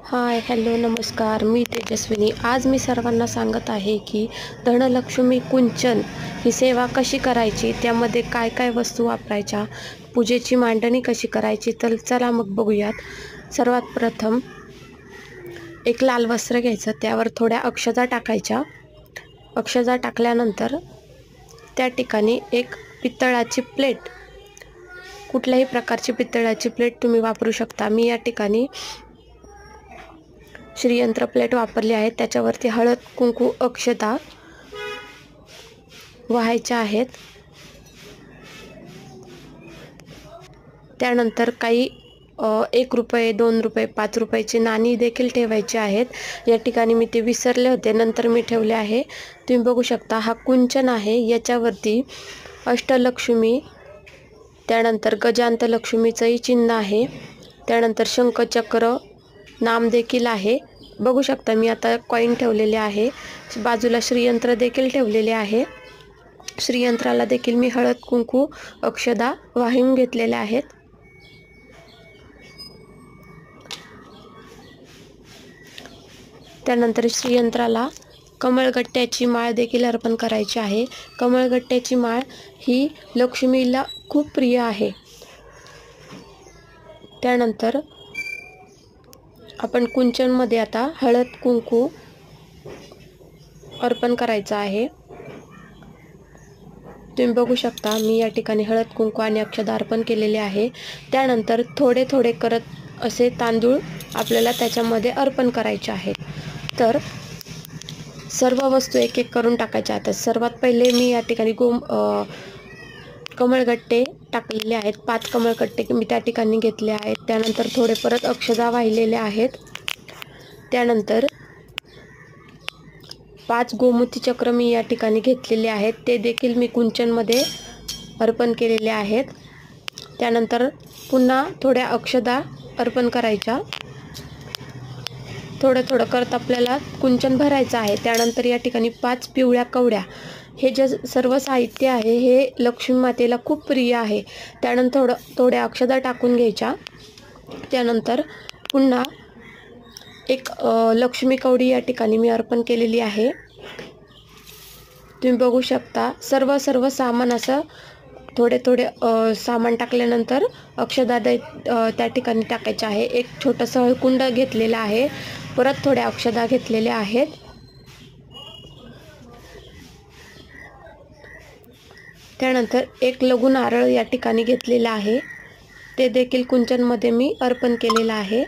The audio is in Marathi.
हाय हॅलो नमस्कार, मी तेजस्विनी। आज मी सर्वांना सांगत आहे की धनलक्ष्मी कुंचन ही सेवा कशी करायची, त्यामध्ये काय काय वस्तू वापरायच्या, पूजेची मांडणी कशी करायची। तर चला मग बघूयात। सर्वात प्रथम एक लाल वस्त्र घ्यायचं, त्यावर थोड्या अक्षता टाकायच्या। अक्षता टाकल्यानंतर त्या ठिकाणी एक पितळाची प्लेट, कुठल्याही प्रकारची पितळाची प्लेट तुम्ही वापरू शकता। मी या ठिकाणी श्रीयंत्र प्लेट वापरली आहे। त्याच्यावरती हळद कुंकू अक्षता वाहायच्या आहेत। त्यानंतर काही 1 रुपये 2 रुपये 5 रुपयाची नाणी देखील ठेवायची आहेत। या ठिकाणी मी ते विसरले होते, नंतर मी ठेवले आहे। तुम्ही बघू शकता हा कुंचन आहे, याच्यावरती अष्टलक्ष्मी, त्यानंतर गजांत लक्ष्मीचंही चिन्ह आहे, त्यानंतर शंखचक्र नाम देखील आहे। बघू शकता मी आता कॉइन ठेवलेले आहे, बाजूला श्रीयंत्र देखील ठेवलेले आहे। श्रीयंत्राला देखील मी हळद कुंकू अक्षता वाहून घेतलेल्या आहेत। त्यानंतर श्रीयंत्राला कमळगट्ट्याची माळ देखील अर्पण करायची आहे। कमळगट्ट्याची माळ ही लक्ष्मीला खूप प्रिय आहे। त्यानंतर आपण कुंचनमध्ये आता हळद कुंकू अर्पण करायचं आहे। तुम्ही बघू शकता मी या ठिकाणी हळद कुंकू आणि अक्षता अर्पण केलेले आहे। त्यानंतर थोडे थोडे करत असे तांदूळ आपल्याला त्याच्यामध्ये अर्पण करायचे आहेत। तर सर्व वस्तू एक एक करून टाकायच्या आहेत। सर्वात पहिले मी या ठिकाणी कमळगट्टे टाकलेले आहेत। 5 कमळगट्टे मी त्या ठिकाणी घेतले आहेत। त्यानंतर थोडे परत अक्षता वाहिलेले आहेत। त्यानंतर 5 गोमूती चक्र मी या ठिकाणी घेतलेले आहेत, ते देखील मी कुंचनमध्ये अर्पण केलेले आहेत। त्यानंतर पुन्हा थोड्या अक्षता अर्पण करायच्या। थोडं थोडं करत आपल्याला कुंचन भरायचं आहे। त्यानंतर या ठिकाणी 5 पिवळ्या कवड्या, हे जे सर्व साहित्य आहे हे लक्ष्मी मातेला खूप प्रिय आहे। त्यानंतर थोड्या अक्षता टाकून घ्यायच्या। त्यानंतर पुन्हा एक लक्ष्मी कवडी या ठिकाणी मी अर्पण केलेली आहे। तुम्ही बघू शकता सर्व सामान असं थोडे थोडे सामान टाकल्यानंतर अक्षता त्या ठिकाणी टाकायचे आहे। एक छोटंसं हळकुंड घेतलेलं आहे, परत थोड्या अक्षता घेतलेल्या आहेत। त्यानंतर एक लघु नारळ या ठिकाणी घेतलेला आहे, ते देखील कुंचनमध्ये मी अर्पण केलेलं आहे।